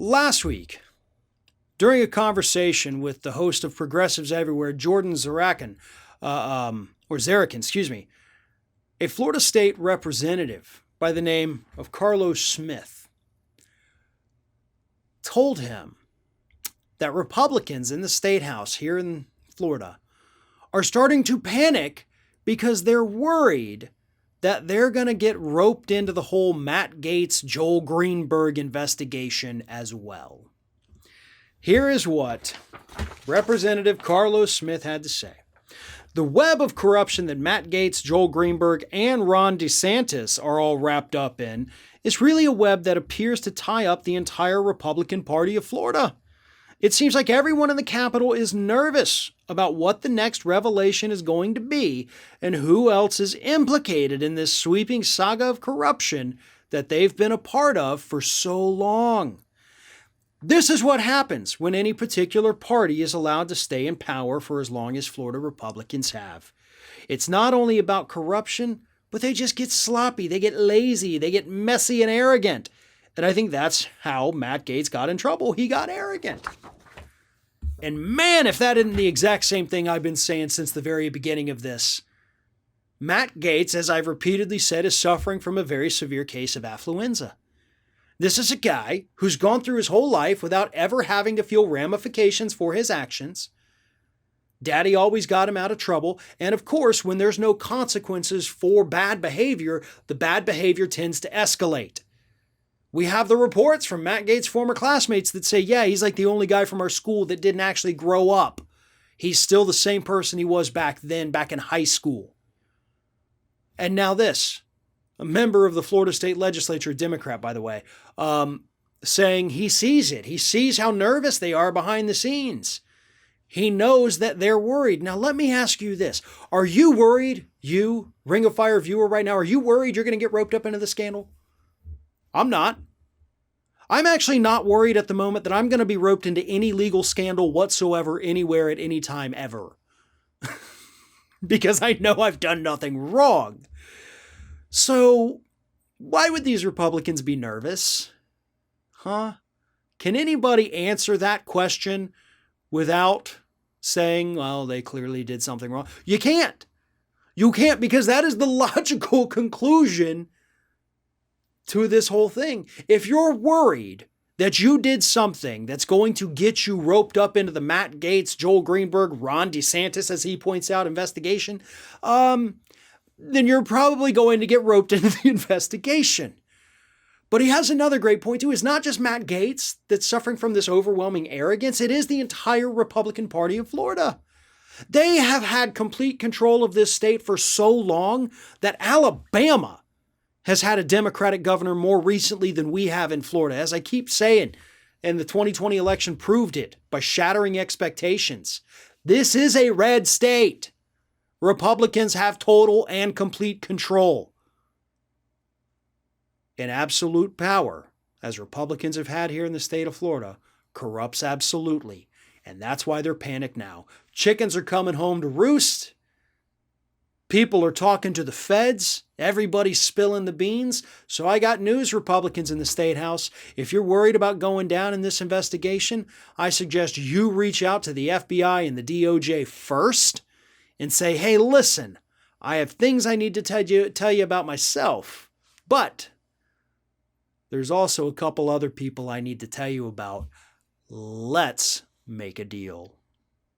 Last week, during a conversation with the host of Progressives Everywhere, Jordan Zarakin, a Florida State representative by the name of Carlos Smith told him that Republicans in the State House here in Florida are starting to panic because they're worried that they're going to get roped into the whole Matt Gaetz, Joel Greenberg investigation as well. Here is what Representative Carlos Smith had to say. The web of corruption that Matt Gaetz, Joel Greenberg, and Ron DeSantis are all wrapped up in is really a web that appears to tie up the entire Republican Party of Florida. It seems like everyone in the Capitol is nervous about what the next revelation is going to be and who else is implicated in this sweeping saga of corruption that they've been a part of for so long. This is what happens when any particular party is allowed to stay in power for as long as Florida Republicans have. It's not only about corruption, but they just get sloppy, they get lazy, they get messy and arrogant. And I think that's how Matt Gaetz got in trouble. He got arrogant. And man, if that isn't the exact same thing I've been saying since the very beginning of this. Matt Gaetz, as I've repeatedly said, is suffering from a very severe case of affluenza. This is a guy who's gone through his whole life without ever having to feel ramifications for his actions. Daddy always got him out of trouble. And of course, when there's no consequences for bad behavior, the bad behavior tends to escalate. We have the reports from Matt Gaetz' former classmates that say, yeah, he's like the only guy from our school that didn't actually grow up. He's still the same person he was back then, back in high school. And now this, a member of the Florida State Legislature, a Democrat, by the way, saying he sees it. He sees how nervous they are behind the scenes. He knows that they're worried. Now, let me ask you this. Are you worried, you Ring of Fire viewer right now, are you worried you're going to get roped up into the scandal? I'm not. I'm actually not worried at the moment that I'm going to be roped into any legal scandal whatsoever, anywhere, at any time, ever. Because I know I've done nothing wrong. So, why would these Republicans be nervous? Huh? Can anybody answer that question without saying, well, they clearly did something wrong? You can't. You can't, because that is the logical conclusion to this whole thing. If you're worried that you did something that's going to get you roped up into the Matt Gaetz, Joel Greenberg, Ron DeSantis, as he points out, investigation, then you're probably going to get roped into the investigation. But he has another great point too. It's not just Matt Gaetz that's suffering from this overwhelming arrogance. It is the entire Republican Party of Florida. They have had complete control of this state for so long that Alabama has had a Democratic governor more recently than we have in Florida. As I keep saying, and the 2020 election proved it by shattering expectations. This is a red state. Republicans have total and complete control. And absolute power, as Republicans have had here in the state of Florida, corrupts absolutely. And that's why they're panicked now. Chickens are coming home to roost. People are talking to the feds. Everybody's spilling the beans. So I got news, Republicans in the State House. If you're worried about going down in this investigation, I suggest you reach out to the FBI and the DOJ first and say, hey, listen, I have things I need to tell you about myself, but there's also a couple other people I need to tell you about. Let's make a deal.